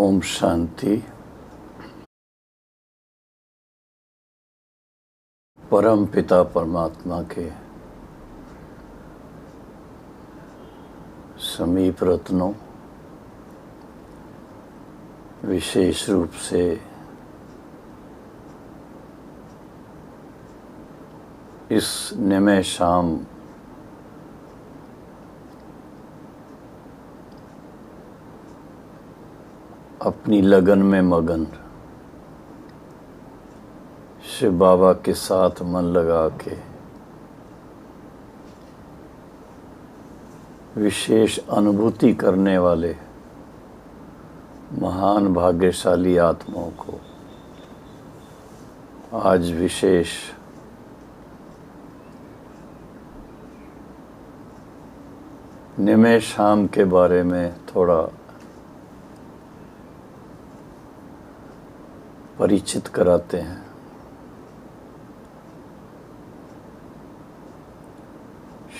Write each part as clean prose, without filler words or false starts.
ओम शांति। परम पिता परमात्मा के समीप रत्नों, विशेष रूप से इस निमय शाम अपनी लगन में मगन शिव बाबा के साथ मन लगा के विशेष अनुभूति करने वाले महान भाग्यशाली आत्माओं को आज विशेष निमय शाम के बारे में थोड़ा परिचित कराते हैं।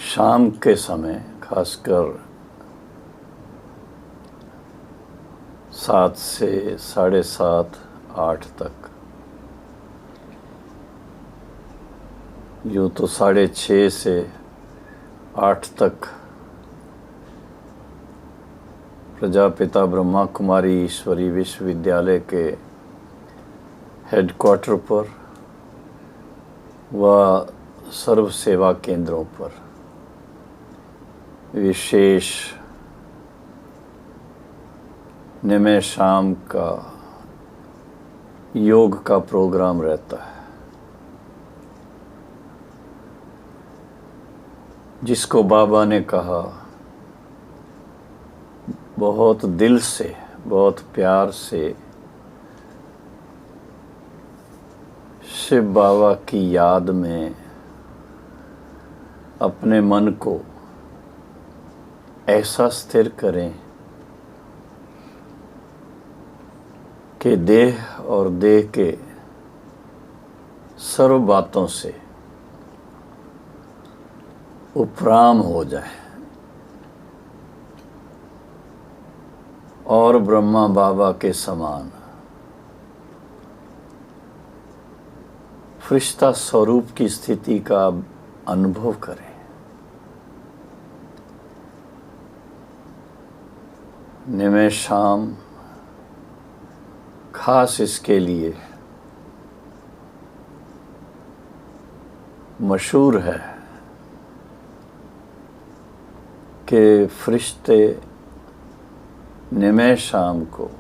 शाम के समय खासकर 7 से 7:30 8 तक, यूँ तो 6:30 से 8 तक प्रजापिता ब्रह्मा कुमारी ईश्वरी विश्वविद्यालय के हेडक्वार्टर पर व सर्व सेवा केंद्रों पर विशेष निमय शाम का योग का प्रोग्राम रहता है, जिसको बाबा ने कहा बहुत दिल से, बहुत प्यार से शिव बाबा की याद में अपने मन को ऐसा स्थिर करें कि देह और देह के सर्व बातों से उपराम हो जाए और ब्रह्मा बाबा के समान फरिश्ता स्वरूप की स्थिति का अनुभव करें। निमय शाम खास इसके लिए मशहूर है कि फरिश्ते निमय शाम को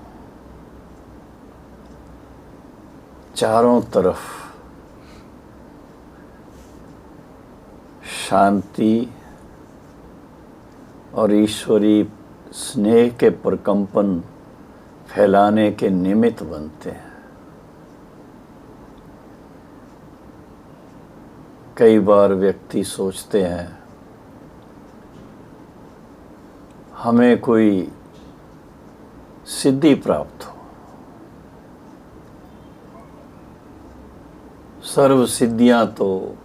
चारों तरफ शांति और ईश्वरी स्नेह के प्रकंपन फैलाने के निमित्त बनते हैं। कई बार व्यक्ति सोचते हैं हमें कोई सिद्धि प्राप्त हो, सर्व सिद्धियां तो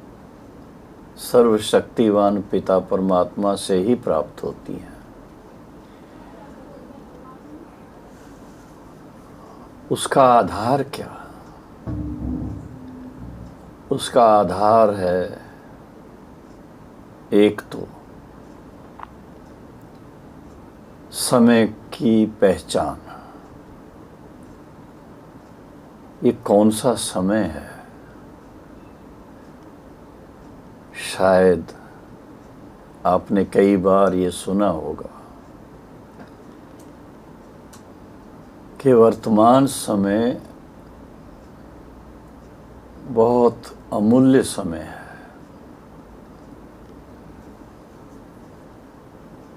सर्वशक्तिवान पिता परमात्मा से ही प्राप्त होती हैं। उसका आधार क्या? उसका आधार है एक तो समय की पहचान। ये कौन सा समय है? शायद आपने कई बार ये सुना होगा कि वर्तमान समय बहुत अमूल्य समय है।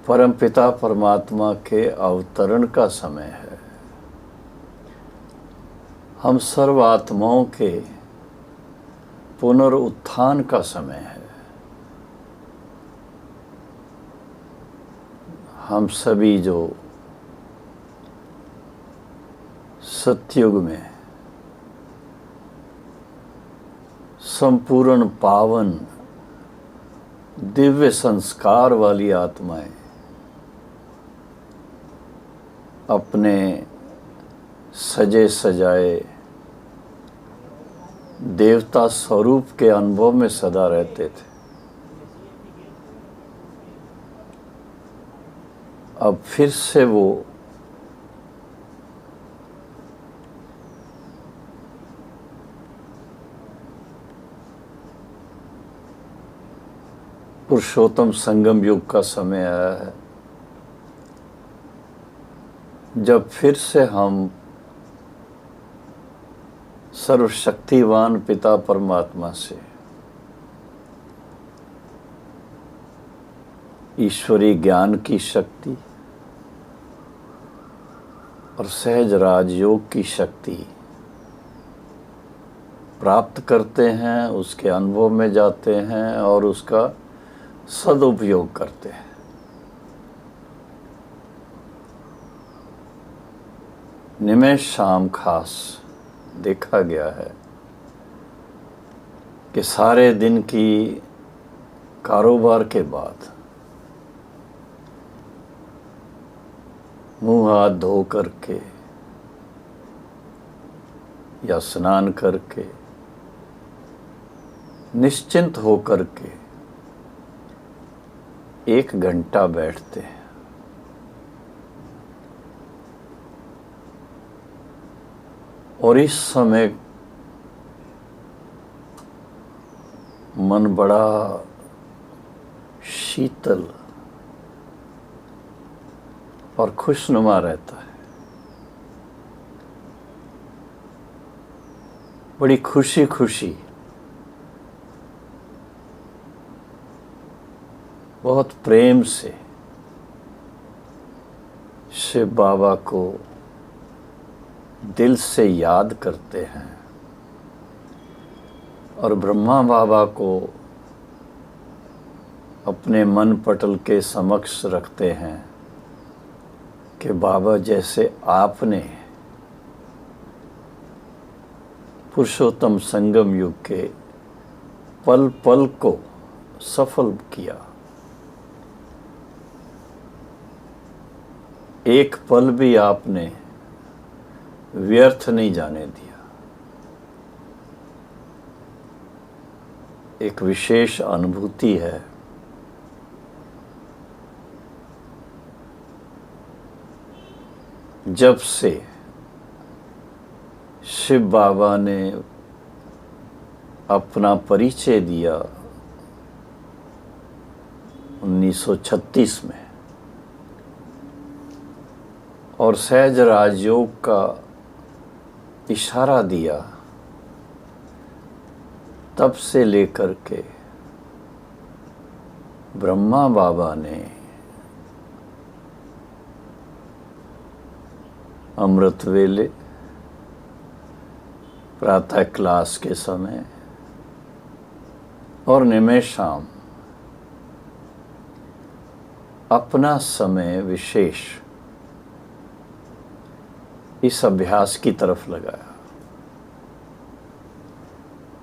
परमपिता परमात्मा के अवतरण का समय है। हम सर्व आत्माओं के पुनरुत्थान का समय है। हम सभी जो सतयुग में संपूर्ण पावन दिव्य संस्कार वाली आत्माएं अपने सजे सजाए देवता स्वरूप के अनुभव में सदा रहते थे। अब फिर से वो पुरुषोत्तम संगम युग का समय आया है, जब फिर से हम सर्वशक्तिवान पिता परमात्मा से ईश्वरीय ज्ञान की शक्ति और सहज राजयोग की शक्ति प्राप्त करते हैं, उसके अनुभव में जाते हैं और उसका सदुपयोग करते हैं। निमेष शाम खास देखा गया है कि सारे दिन की कारोबार के बाद मुंह हाथ धो करके या स्नान करके निश्चिंत हो करके 1 घंटा बैठते हैं। और इस समय मन बड़ा शीतल और खुशनुमा रहता है। बड़ी खुशी खुशी, बहुत प्रेम से शिव बाबा को दिल से याद करते हैं और ब्रह्मा बाबा को अपने मन पटल के समक्ष रखते हैं कि बाबा, जैसे आपने पुरुषोत्तम संगम युग के पल पल को सफल किया, एक पल भी आपने व्यर्थ नहीं जाने दिया। एक विशेष अनुभूति है जब से शिव बाबा ने अपना परिचय दिया 1936 में और सहज राजयोग का इशारा दिया, तब से लेकर के ब्रह्मा बाबा ने अमृत वेले, प्रातः क्लास के समय और निमेष शाम अपना समय विशेष इस अभ्यास की तरफ लगाया।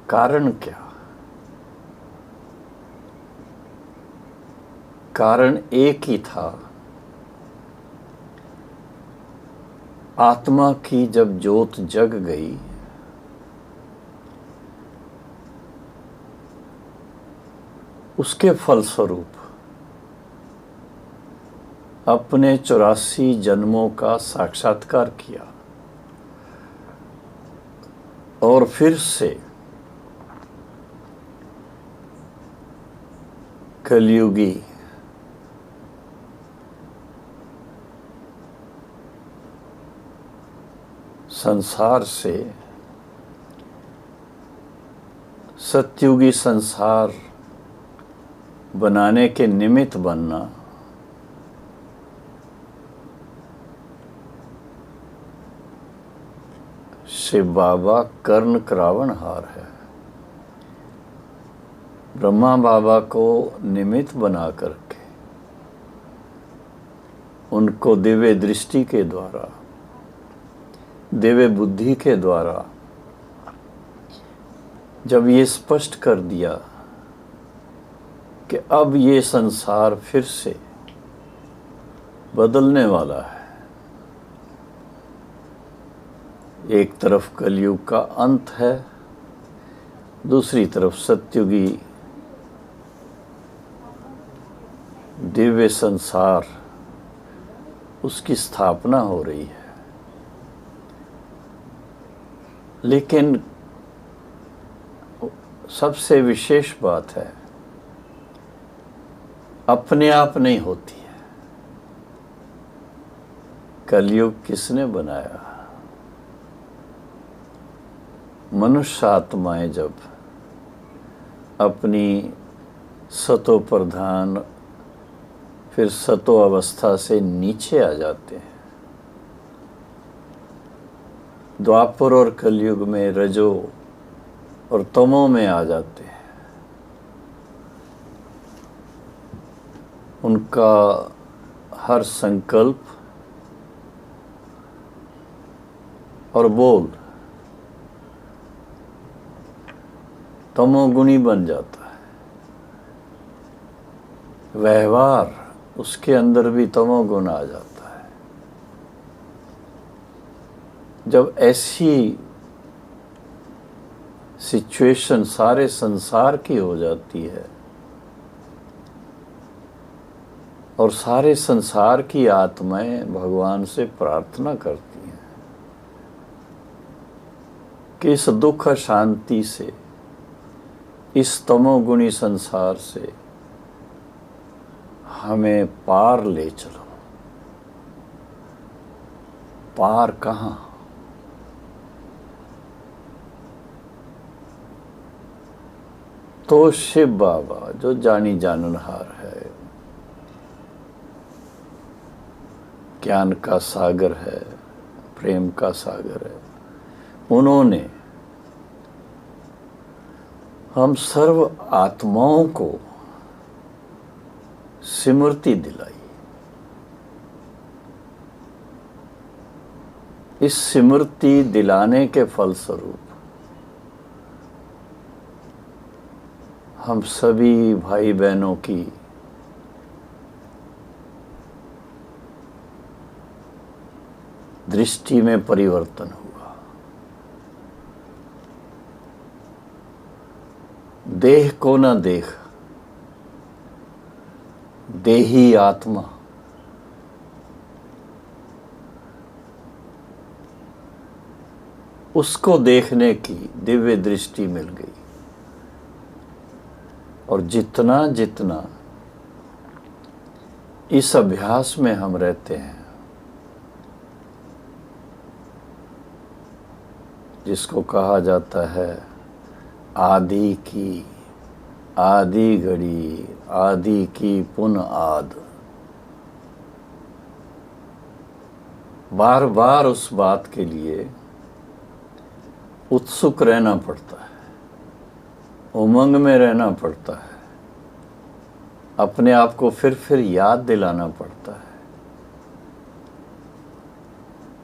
कारण क्या? कारण एक ही था, आत्मा की जब ज्योत जग गई उसके फलस्वरूप अपने 84 जन्मों का साक्षात्कार किया और फिर से कलयुगी संसार से सतयुगी संसार बनाने के निमित्त बनना शिव बाबा कर्ण रावणहार है। ब्रह्मा बाबा को निमित्त बना करके उनको दिव्य दृष्टि के द्वारा, दिव्य बुद्धि के द्वारा जब ये स्पष्ट कर दिया कि अब ये संसार फिर से बदलने वाला है, एक तरफ कलयुग का अंत है, दूसरी तरफ सत्युगी दिव्य संसार, उसकी स्थापना हो रही है। लेकिन सबसे विशेष बात है, अपने आप नहीं होती है। कलयुग किसने बनाया? मनुष्य आत्माएं जब अपनी सतो प्रधान फिर सतो अवस्था से नीचे आ जाते हैं, द्वापर और कलयुग में रजो और तमो में आ जाते हैं, उनका हर संकल्प और बोल तमोगुणी बन जाता है। व्यवहार उसके अंदर भी तमोगुण आ जाता है। जब ऐसी सिचुएशन सारे संसार की हो जाती है और सारे संसार की आत्माएं भगवान से प्रार्थना करती हैं कि इस दुख शांति से, इस तमोगुणी संसार से हमें पार ले चलो। पार कहाँ? तो शिव बाबा जो जानी जाननहार है, ज्ञान का सागर है, प्रेम का सागर है, उन्होंने हम सर्व आत्माओं को स्मृति दिलाई। इस स्मृति दिलाने के फलस्वरूप हम सभी भाई बहनों की दृष्टि में परिवर्तन हुआ। देह को न देख, देही आत्मा, उसको देखने की दिव्य दृष्टि मिल गई। और जितना जितना इस अभ्यास में हम रहते हैं, जिसको कहा जाता है आदि की आदि घड़ी, आदि की पुन आद, बार बार उस बात के लिए उत्सुक रहना पड़ता है, उमंग में रहना पड़ता है, अपने आप को फिर याद दिलाना पड़ता है।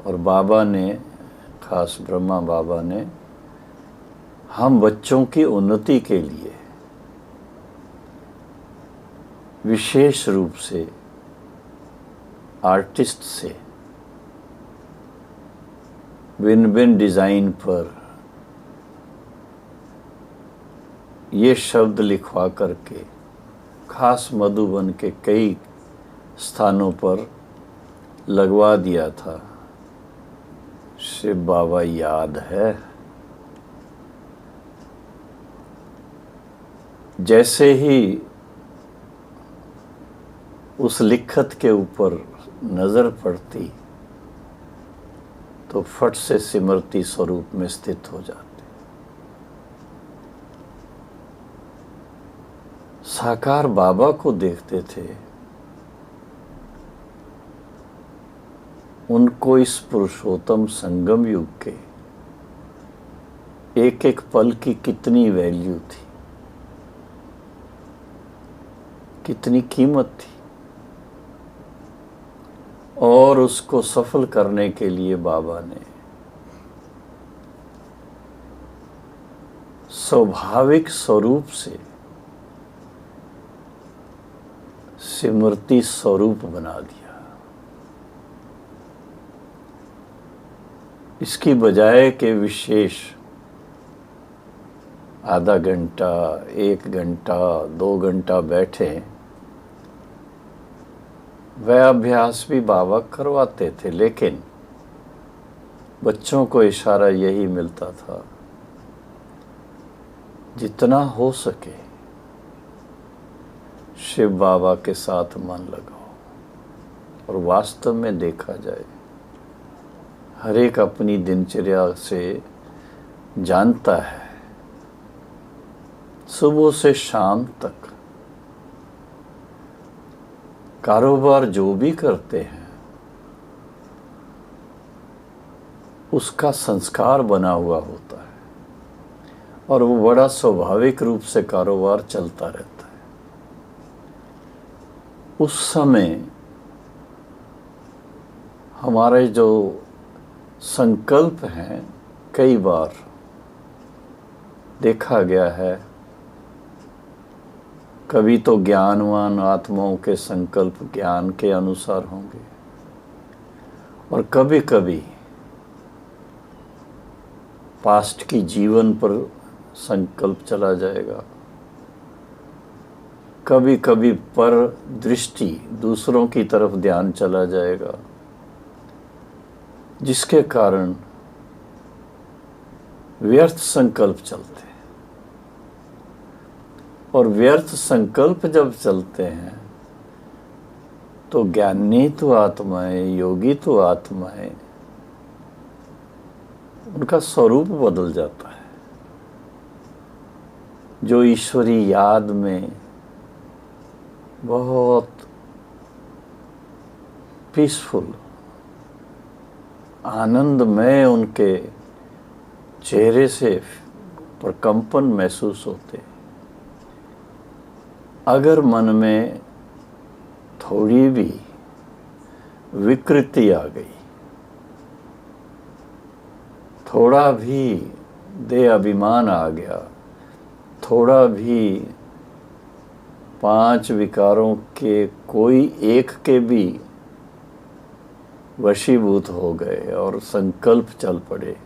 और बाबा ने, खास ब्रह्मा बाबा ने, हम बच्चों की उन्नति के लिए विशेष रूप से आर्टिस्ट से भिन्न भिन्न डिजाइन पर ये शब्द लिखवा करके खास मधुबन के कई स्थानों पर लगवा दिया था। शिव बाबा याद है? जैसे ही उस लिखत के ऊपर नजर पड़ती तो फट से स्मृति स्वरूप में स्थित हो जाते। साकार बाबा को देखते थे, उनको इस पुरुषोत्तम संगम युग के एक एक पल की कितनी वैल्यू थी, कितनी कीमत थी। और उसको सफल करने के लिए बाबा ने स्वाभाविक स्वरूप से स्मृति स्वरूप बना दिया। इसकी बजाय के विशेष आधा घंटा, 1 घंटा, 2 घंटा बैठे, वह अभ्यास भी बाबा करवाते थे, लेकिन बच्चों को इशारा यही मिलता था, जितना हो सके शिव बाबा के साथ मन लगाओ। और वास्तव में देखा जाए, हर एक अपनी दिनचर्या से जानता है, सुबह से शाम तक कारोबार जो भी करते हैं उसका संस्कार बना हुआ होता है, और वो बड़ा स्वाभाविक रूप से कारोबार चलता रहता है। उस समय हमारे जो संकल्प हैं, कई बार देखा गया है, कभी तो ज्ञानवान आत्माओं के संकल्प ज्ञान के अनुसार होंगे, और कभी कभी पास्ट की जीवन पर संकल्प चला जाएगा, कभी कभी पर दृष्टि दूसरों की तरफ ध्यान चला जाएगा, जिसके कारण व्यर्थ संकल्प चलते हैं। और व्यर्थ संकल्प जब चलते हैं तो ज्ञानी तो आत्माएं, योगी तो आत्माएं, उनका स्वरूप बदल जाता है। जो ईश्वरी याद में बहुत पीसफुल, आनंदमय उनके चेहरे से प्रकंपन महसूस होते, अगर मन में थोड़ी भी विकृति आ गई, थोड़ा भी देह अभिमान आ गया, थोड़ा भी 5 विकारों के कोई एक के भी वशीभूत हो गए और संकल्प चल पड़े,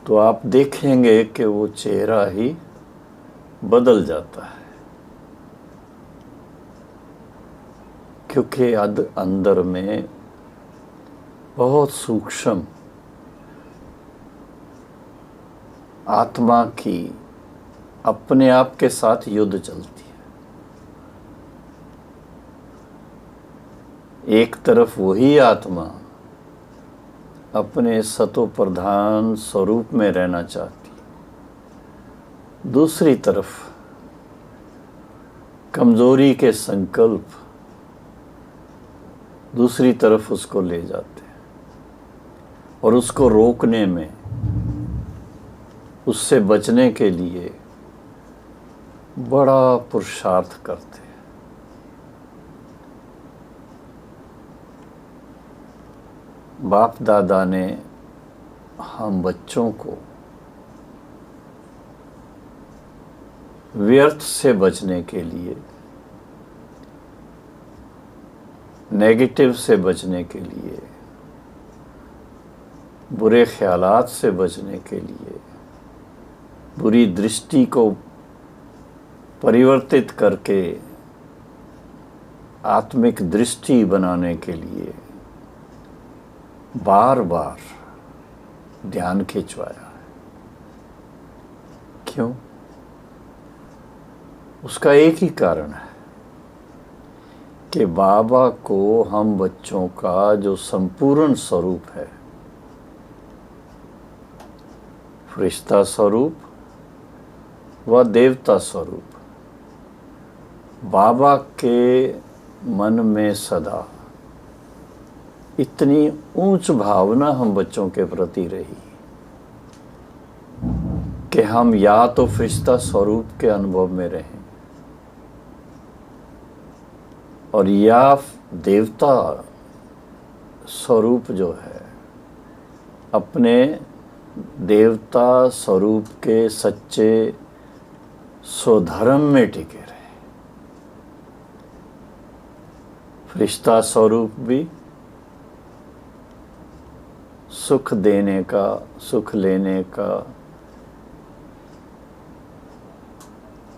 तो आप देखेंगे कि वो चेहरा ही बदल जाता है, क्योंकि अंदर में बहुत सूक्ष्म आत्मा की अपने आप के साथ युद्ध चलती है। एक तरफ वही आत्मा अपने सतो प्रधान स्वरूप में रहना चाहती, दूसरी तरफ कमजोरी के संकल्प दूसरी तरफ उसको ले जाते हैं, और उसको रोकने में, उससे बचने के लिए बड़ा पुरुषार्थ करते हैं। बाप दादा ने हम बच्चों को व्यर्थ से बचने के लिए, नेगेटिव से बचने के लिए, बुरे ख्यालात से बचने के लिए, बुरी दृष्टि को परिवर्तित करके आत्मिक दृष्टि बनाने के लिए बार बार ध्यान खिंचवाया है। क्यों? उसका एक ही कारण है कि बाबा को हम बच्चों का जो संपूर्ण स्वरूप है, फरिश्ता स्वरूप व देवता स्वरूप, बाबा के मन में सदा इतनी ऊंच भावना हम बच्चों के प्रति रही कि हम या तो फरिश्ता स्वरूप के अनुभव में रहें, और या देवता स्वरूप जो है अपने देवता स्वरूप के सच्चे स्वधर्म में टिके रहे। फरिश्ता स्वरूप भी सुख देने का, सुख लेने का,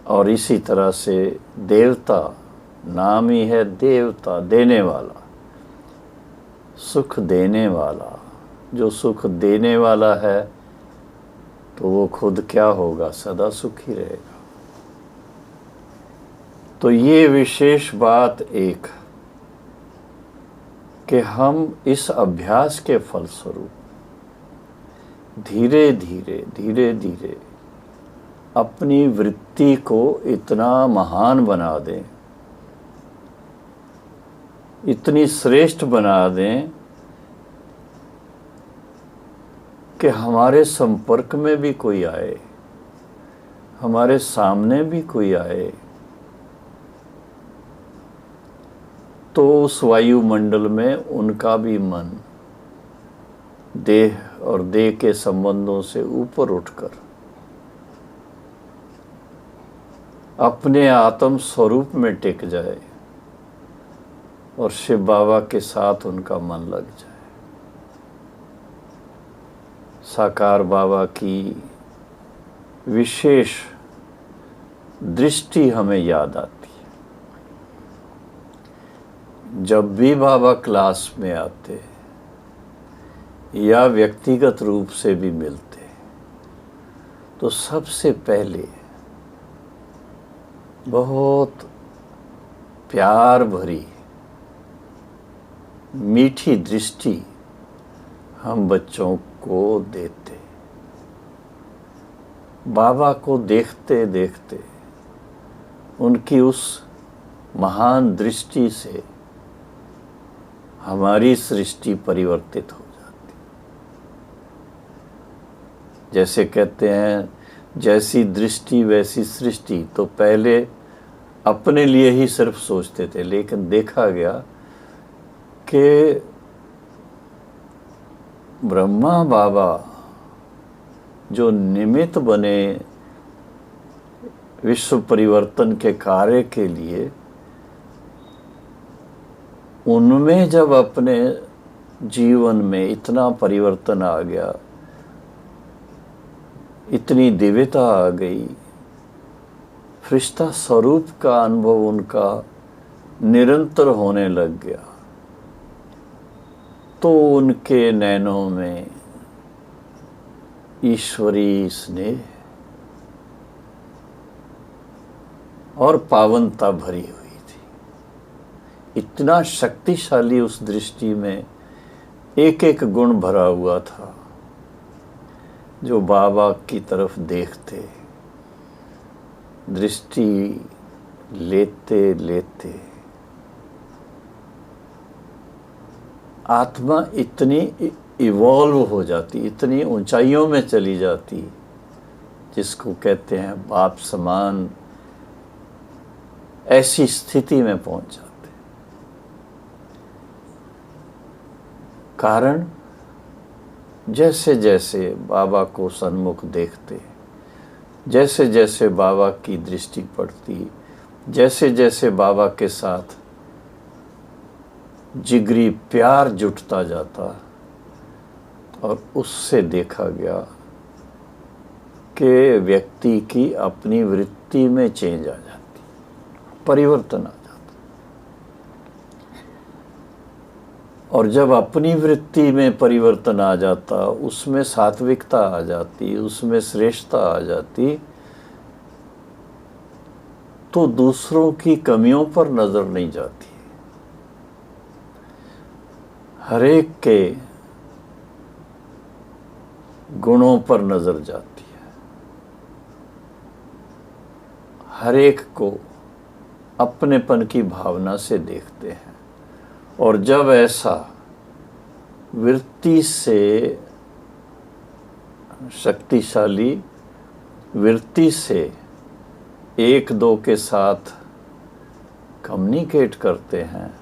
और इसी तरह से देवता, नाम ही है देवता, देने वाला, सुख देने वाला। जो सुख देने वाला है तो वो खुद क्या होगा, सदा सुखी रहेगा। तो ये विशेष बात एक कि हम इस अभ्यास के फलस्वरूप धीरे धीरे धीरे धीरे अपनी वृत्ति को इतना महान बना दें, इतनी श्रेष्ठ बना दें कि हमारे संपर्क में भी कोई आए, हमारे सामने भी कोई आए, तो उस वायुमंडल में उनका भी मन देह और देह के संबंधों से ऊपर उठकर अपने आत्म स्वरूप में टिक जाए और शिव बाबा के साथ उनका मन लग जाए। साकार बाबा की विशेष दृष्टि हमें याद आती है। जब भी बाबा क्लास में आते या व्यक्तिगत रूप से भी मिलते तो सबसे पहले बहुत प्यार भरी मीठी दृष्टि हम बच्चों को देते। बाबा को देखते देखते उनकी उस महान दृष्टि से हमारी सृष्टि परिवर्तित हो जाती। जैसे कहते हैं, जैसी दृष्टि वैसी सृष्टि। तो पहले अपने लिए ही सिर्फ सोचते थे, लेकिन देखा गया कि ब्रह्मा बाबा जो निमित्त बने विश्व परिवर्तन के कार्य के लिए, उनमें जब अपने जीवन में इतना परिवर्तन आ गया, इतनी दिव्यता आ गई, फरिश्ता स्वरूप का अनुभव उनका निरंतर होने लग गया, तो उनके नैनों में ईश्वरी स्नेह और पावनता भरी हुई थी। इतना शक्तिशाली उस दृष्टि में एक एक गुण भरा हुआ था, जो बाबा की तरफ देखते, दृष्टि लेते लेते आत्मा इतनी इवॉल्व हो जाती, इतनी ऊंचाइयों में चली जाती, जिसको कहते हैं बाप समान, ऐसी स्थिति में पहुंच जाते। कारण जैसे जैसे बाबा को सन्मुख देखते, जैसे जैसे बाबा की दृष्टि पड़ती, जैसे जैसे बाबा के साथ जिगरी प्यार जुटता जाता, और उससे देखा गया कि व्यक्ति की अपनी वृत्ति में चेंज आ जाती, परिवर्तन आ जाता। और जब अपनी वृत्ति में परिवर्तन आ जाता, उसमें सात्विकता आ जाती, उसमें श्रेष्ठता आ जाती, तो दूसरों की कमियों पर नजर नहीं जाती, हरेक के गुणों पर नजर जाती है, हरेक को अपनेपन की भावना से देखते हैं। और जब ऐसा वृत्ति से, शक्तिशाली वृत्ति से एक दो के साथ कम्युनिकेट करते हैं,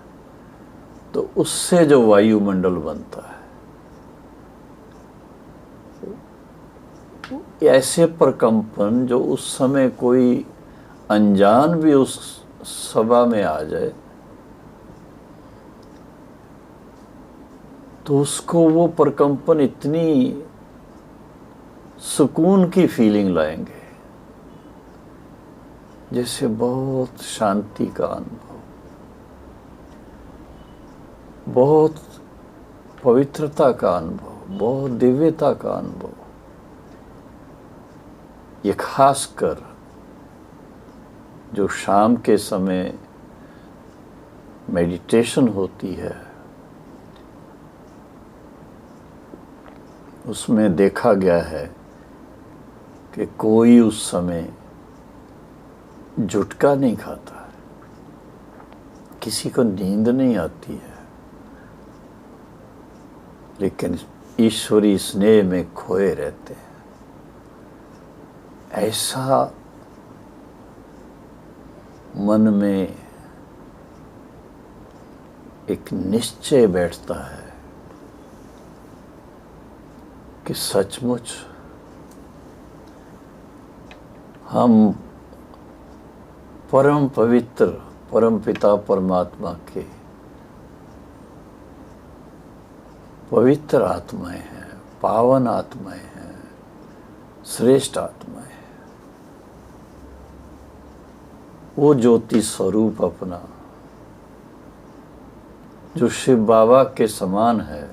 तो उससे जो वायुमंडल बनता है, ऐसे प्रकंपन जो उस समय कोई अनजान भी उस सभा में आ जाए तो उसको वो प्रकंपन इतनी सुकून की फीलिंग लाएंगे, जैसे बहुत शांति का अनुभव, बहुत पवित्रता का अनुभव, बहुत दिव्यता का अनुभव। ये खासकर जो शाम के समय मेडिटेशन होती है, उसमें देखा गया है कि कोई उस समय झुटका नहीं खाता है, किसी को नींद नहीं आती है, लेकिन ईश्वरी स्नेह में खोए रहते हैं। ऐसा मन में एक निश्चय बैठता है कि सचमुच हम परम पवित्र परम पिता परमात्मा के पवित्र आत्माएं हैं, पावन आत्माएं हैं, श्रेष्ठ आत्माएं हैं। वो ज्योति स्वरूप अपना जो शिव बाबा के समान है,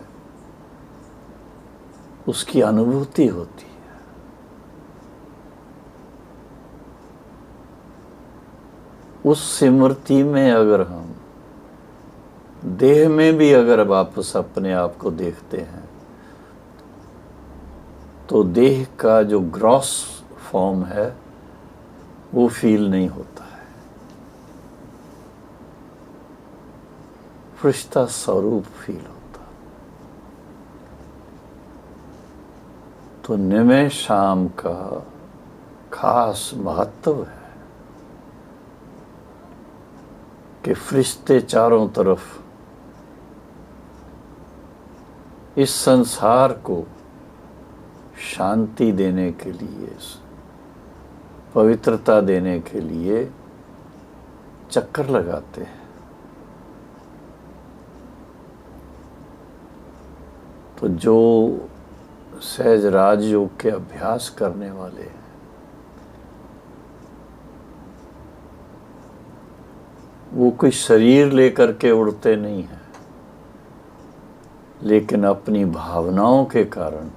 उसकी अनुभूति होती है। उस स्मृति में अगर हम देह में भी अगर वापस अपने आप को देखते हैं, तो देह का जो ग्रॉस फॉर्म है वो फील नहीं होता है, फरिश्ता स्वरूप फील होता। तो निमय शाम का खास महत्व है कि फरिश्ते चारों तरफ इस संसार को शांति देने के लिए, पवित्रता देने के लिए चक्कर लगाते हैं। तो जो सहज राजयोग के अभ्यास करने वाले हैं, वो कोई शरीर लेकर के उड़ते नहीं हैं, लेकिन अपनी भावनाओं के कारण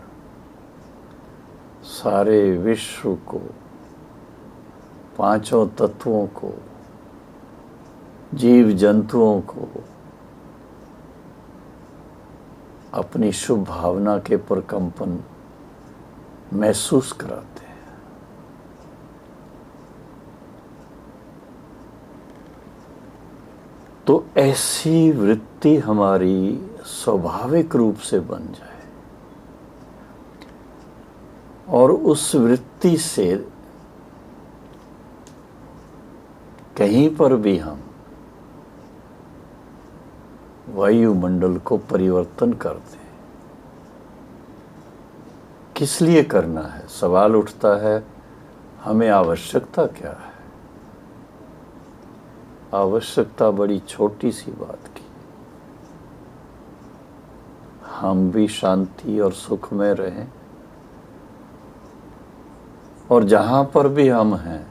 सारे विश्व को, पांचों तत्वों को, जीव जंतुओं को अपनी शुभ भावना के प्रकंपन महसूस कराते हैं। तो ऐसी वृत्ति हमारी स्वाभाविक रूप से बन जाए और उस वृत्ति से कहीं पर भी हम वायुमंडल को परिवर्तन कर दें। किस लिए करना है? सवाल उठता है, हमें आवश्यकता क्या है? आवश्यकता बड़ी छोटी सी बात की, हम भी शांति और सुख में रहें, और जहाँ पर भी हम हैं,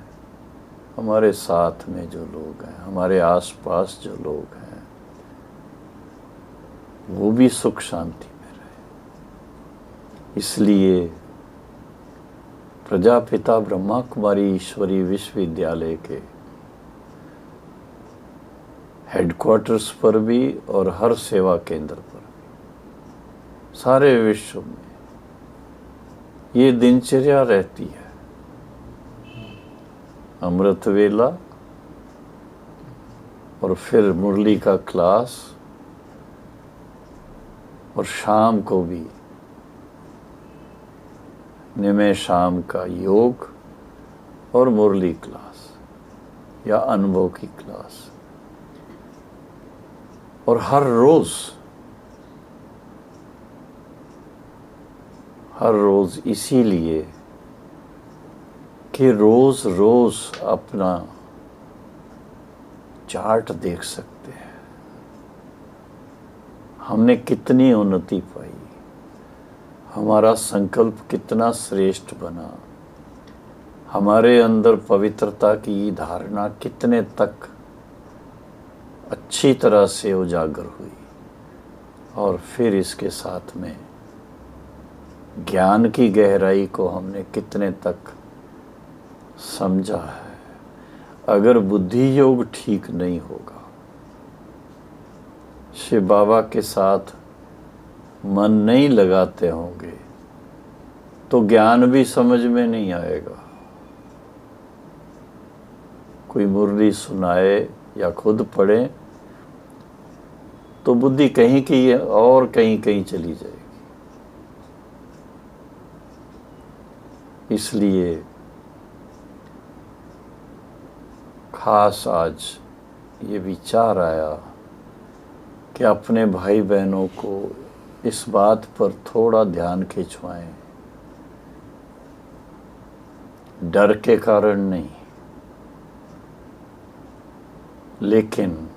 हमारे साथ में जो लोग हैं, हमारे आसपास जो लोग हैं, वो भी सुख शांति में रहे। इसलिए प्रजापिता ब्रह्मा कुमारी ईश्वरी विश्वविद्यालय के हेडक्वार्टर्स पर भी और हर सेवा केंद्र पर भी सारे विश्व में ये दिनचर्या रहती है। अमृत वेला और फिर मुरली का क्लास, और शाम को भी निमय शाम का योग और मुरली क्लास या अनुभव की क्लास। और हर रोज इसीलिए कि रोज रोज अपना चार्ट देख सकते हैं, हमने कितनी उन्नति पाई, हमारा संकल्प कितना श्रेष्ठ बना, हमारे अंदर पवित्रता की धारणा कितने तक अच्छी तरह से उजागर हुई, और फिर इसके साथ में ज्ञान की गहराई को हमने कितने तक समझा है। अगर बुद्धि योग ठीक नहीं होगा, शिव बाबा के साथ मन नहीं लगाते होंगे, तो ज्ञान भी समझ में नहीं आएगा। कोई मुरली सुनाए या खुद पढ़े तो बुद्धि कहीं की और कहीं कहीं चली जाएगी। इसलिए खास आज ये विचार आया कि अपने भाई बहनों को इस बात पर थोड़ा ध्यान खिंचवाएं, डर के कारण नहीं, लेकिन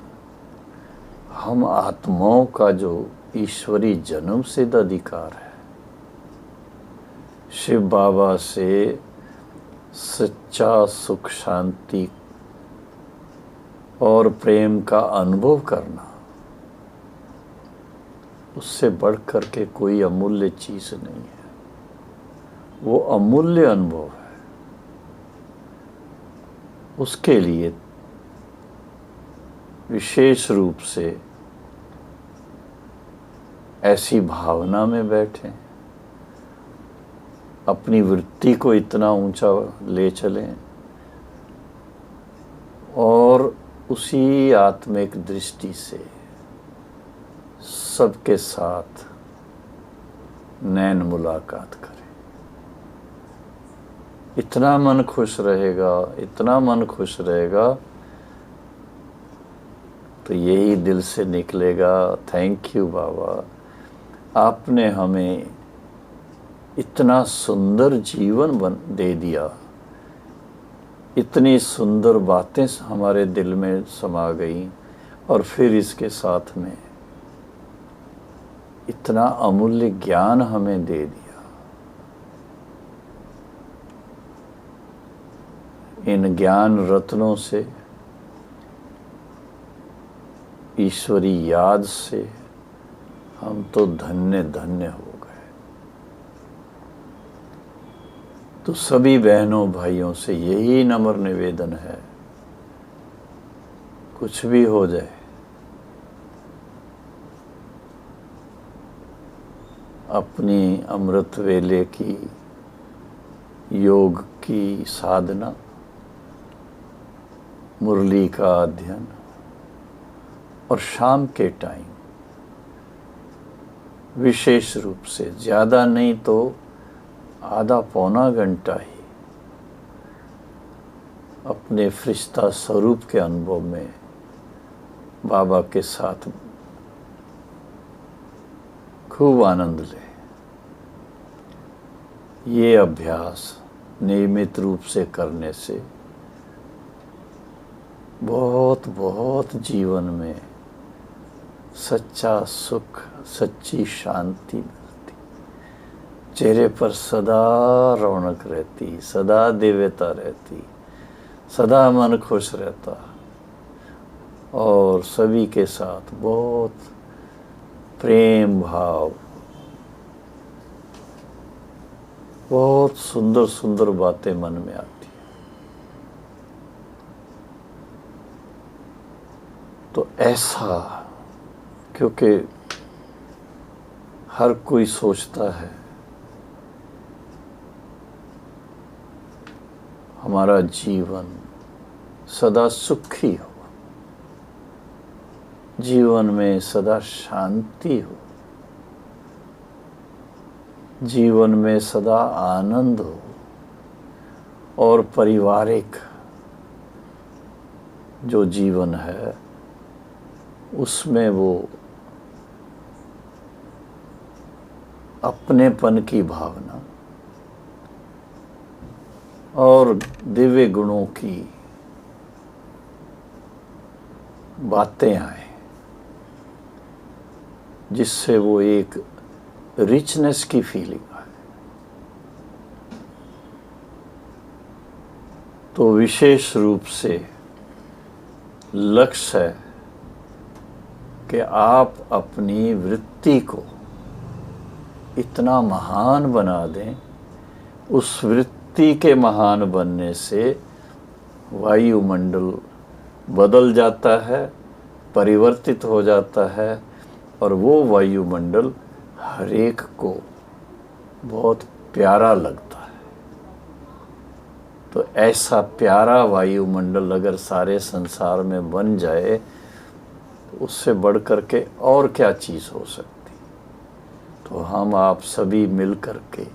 हम आत्माओं का जो ईश्वरी जन्म सिद्ध अधिकार है, शिव बाबा से सच्चा सुख शांति और प्रेम का अनुभव करना, उससे बढ़कर के कोई अमूल्य चीज नहीं है। वो अमूल्य अनुभव है। उसके लिए विशेष रूप से ऐसी भावना में बैठें, अपनी वृत्ति को इतना ऊंचा ले चलें और उसी आत्मिक दृष्टि से सबके साथ नैन मुलाकात करें। इतना मन खुश रहेगा, इतना मन खुश रहेगा, तो यही दिल से निकलेगा, थैंक यू बाबा, आपने हमें इतना सुंदर जीवन दे दिया, इतनी सुंदर बातें हमारे दिल में समा गई, और फिर इसके साथ में इतना अमूल्य ज्ञान हमें दे दिया। इन ज्ञान रत्नों से, ईश्वरी याद से हम तो धन्य धन्य हो गए। तो सभी बहनों भाइयों से यही नम्र निवेदन है, कुछ भी हो जाए, अपनी अमृत वेले की योग की साधना, मुरली का अध्ययन, और शाम के टाइम विशेष रूप से, ज़्यादा नहीं तो आधा पौना घंटा ही अपने फरिश्ता स्वरूप के अनुभव में बाबा के साथ खूब आनंद ले। ये अभ्यास नियमित रूप से करने से बहुत बहुत जीवन में सच्चा सुख, सच्ची शांति मिलती, चेहरे पर सदा रौनक रहती, सदा दिव्यता रहती, सदा मन खुश रहता, और सभी के साथ बहुत प्रेम भाव, बहुत सुंदर सुंदर बातें मन में आती। तो ऐसा, क्योंकि हर कोई सोचता है हमारा जीवन सदा सुखी हो, जीवन में सदा शांति हो, जीवन में सदा आनंद हो, और पारिवारिक जो जीवन है उसमें वो अपनेपन की भावना और दिव्य गुणों की बातें आए। जिससे वो एक रिचनेस की फीलिंग आए। तो विशेष रूप से लक्ष्य है कि आप अपनी वृत्ति को इतना महान बना दें, उस वृत्ति के महान बनने से वायुमंडल बदल जाता है, परिवर्तित हो जाता है, और वो वायुमंडल हर एक को बहुत प्यारा लगता है। तो ऐसा प्यारा वायुमंडल अगर सारे संसार में बन जाए तो उससे बढ़ कर के और क्या चीज़ हो सकती। तो हम आप सभी मिल कर के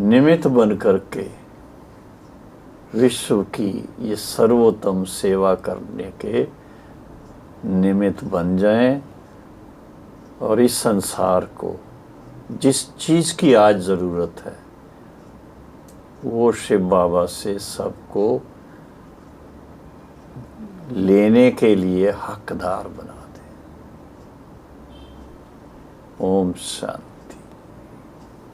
निमित्त बन कर के विश्व की ये सर्वोत्तम सेवा करने के निमित्त बन जाएं, और इस संसार को जिस चीज़ की आज ज़रूरत है वो शिव बाबा से सबको लेने के लिए हकदार बना दें। ओम शांति।